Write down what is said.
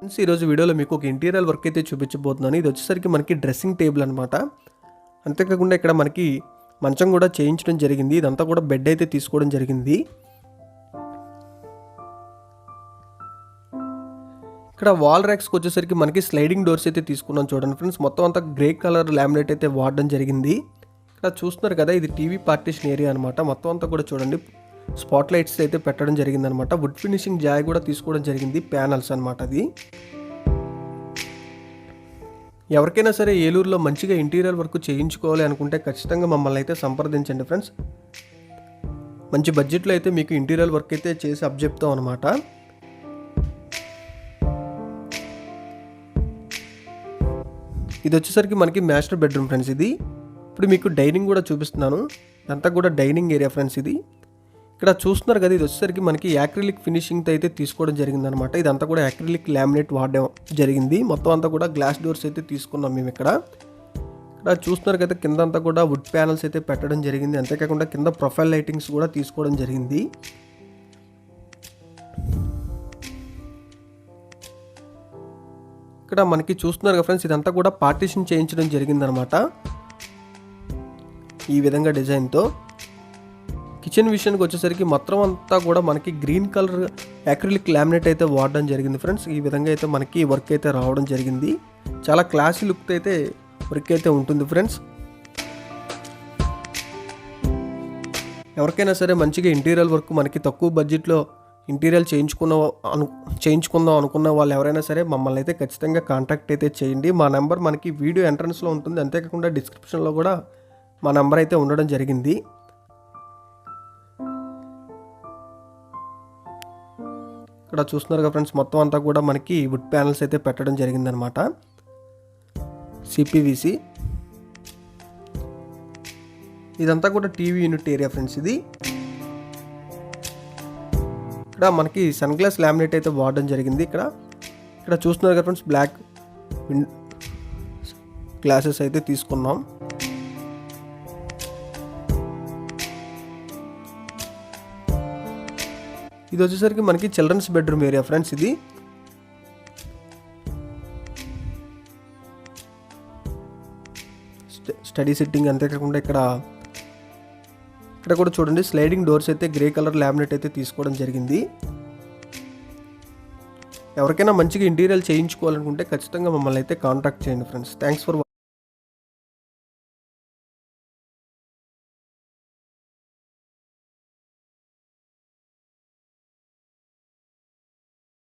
Friends ఈరోజు వీడియోలో మీకు ఒక ఇంటీరియర్ వర్క్ అయితే చూపించబోతున్నాను. ఇది వచ్చేసరికి మనకి డ్రెస్సింగ్ టేబుల్ అనమాట. అంతేకాకుండా ఇక్కడ మనకి మంచం కూడా చేయించడం జరిగింది. ఇదంతా కూడా బెడ్ అయితే తీసుకోవడం జరిగింది. ఇక్కడ వాల్ ర్యాక్స్కి వచ్చేసరికి మనకి స్లైడింగ్ డోర్స్ అయితే తీసుకున్నాం. చూడండి ఫ్రెండ్స్, మొత్తం అంతా గ్రే కలర్ లామినేట్ అయితే వాడడం జరిగింది. ఇక్కడ చూస్తున్నారు కదా, ఇది టీవీ పార్టీషన్ ఏరియా అనమాట. మొత్తం అంతా కూడా చూడండి స్పాట్ లైట్స్ అయితే పెట్టడం జరిగింది అనమాట. వుడ్ ఫినిషింగ్ జాయ్ కూడా తీసుకోవడం జరిగింది, ప్యానల్స్ అనమాట. అది ఎవరికైనా సరే ఏలూరులో మంచిగా ఇంటీరియర్ వర్క్ చేయించుకోవాలి అనుకుంటే ఖచ్చితంగా మమ్మల్ని అయితే సంప్రదించండి ఫ్రెండ్స్. మంచి బడ్జెట్లో అయితే మీకు ఇంటీరియర్ వర్క్ అయితే చేసి అబ్జెప్తాం అనమాట. ఇది వచ్చేసరికి మనకి మాస్టర్ బెడ్రూమ్ ఫ్రెండ్స్. ఇది ఇప్పుడు మీకు డైనింగ్ కూడా చూపిస్తున్నాను. ఇదంతా కూడా డైనింగ్ ఏరియా ఫ్రెండ్స్. ఇది ఇక్కడ చూస్తున్నారు కదా, ఇది వచ్చేసరికి మనకి యాక్రిలిక్ ఫినిషింగ్తో అయితే తీసుకోవడం జరిగింది అనమాట. ఇదంతా కూడా యాక్రిలిక్ లామినేట్ వాడడం జరిగింది. మొత్తం అంతా కూడా గ్లాస్ డోర్స్ అయితే తీసుకున్నాం మేము. ఇక్కడ చూస్తున్నారు కదా, కింద అంతా కూడా వుడ్ ప్యానల్స్ అయితే పెట్టడం జరిగింది. అంతేకాకుండా కింద ప్రొఫైల్ లైటింగ్స్ కూడా తీసుకోవడం జరిగింది. ఇక్కడ మనకి చూస్తున్నారు కదా ఫ్రెండ్స్, ఇదంతా కూడా పార్టీషన్ చేయించడం జరిగింది అనమాట. ఈ విధంగా డిజైన్తో కిచెన్ విషయానికి వచ్చేసరికి మొత్తం అంతా కూడా మనకి గ్రీన్ కలర్ యాక్రిలిక్ లామినేట్ అయితే వాడడం జరిగింది ఫ్రెండ్స్. ఈ విధంగా అయితే మనకి వర్క్ అయితే రావడం జరిగింది. చాలా క్లాసీ లుక్ అయితే వర్క్ అయితే ఉంటుంది ఫ్రెండ్స్. ఎవరికైనా సరే మంచిగా ఇంటీరియర్ వర్క్ మనకి తక్కువ బడ్జెట్లో ఇంటీరియర్ చేయించుకుందాం అనుకున్న వాళ్ళు ఎవరైనా సరే మమ్మల్ని అయితే ఖచ్చితంగా కాంటాక్ట్ అయితే చేయండి. మా నెంబర్ మనకి వీడియో ఎంట్రన్స్లో ఉంటుంది. అంతేకాకుండా డిస్క్రిప్షన్లో కూడా మా నెంబర్ అయితే ఉండడం జరిగింది. ఇక్కడ చూస్తున్నారు కదా ఫ్రెండ్స్, మొత్తం అంతా కూడా మనకి వుడ్ ప్యానల్స్ అయితే పెట్టడం జరిగిందనమాట. సిపివిసి ఇదంతా కూడా టీవీ యూనిట్ ఏరియా ఫ్రెండ్స్. ఇది ఇక్కడ మనకి సన్ గ్లాస్ లామినేట్ అయితే వాడడం జరిగింది. ఇక్కడ చూస్తున్నారు కదా ఫ్రెండ్స్, బ్లాక్ గ్లాసెస్ అయితే తీసుకున్నాం. ఇది వచ్చేసరికి మనకి చిల్డ్రన్స్ బెడ్రూమ్ ఏరియా ఫ్రెండ్స్. ఇది స్టడీ సిట్టింగ్. అంతేకాకుండా ఇక్కడ కూడా చూడండి స్లైడింగ్ డోర్స్ అయితే గ్రే కలర్ లామినేట్ అయితే తీసుకోవడం జరిగింది. ఎవరికైనా మంచిగా ఇంటీరియర్ చేయించుకోవాలనుకుంటే ఖచ్చితంగా మమ్మల్ని అయితే కాంటాక్ట్ చేయండి ఫ్రెండ్స్. Thanks for watching.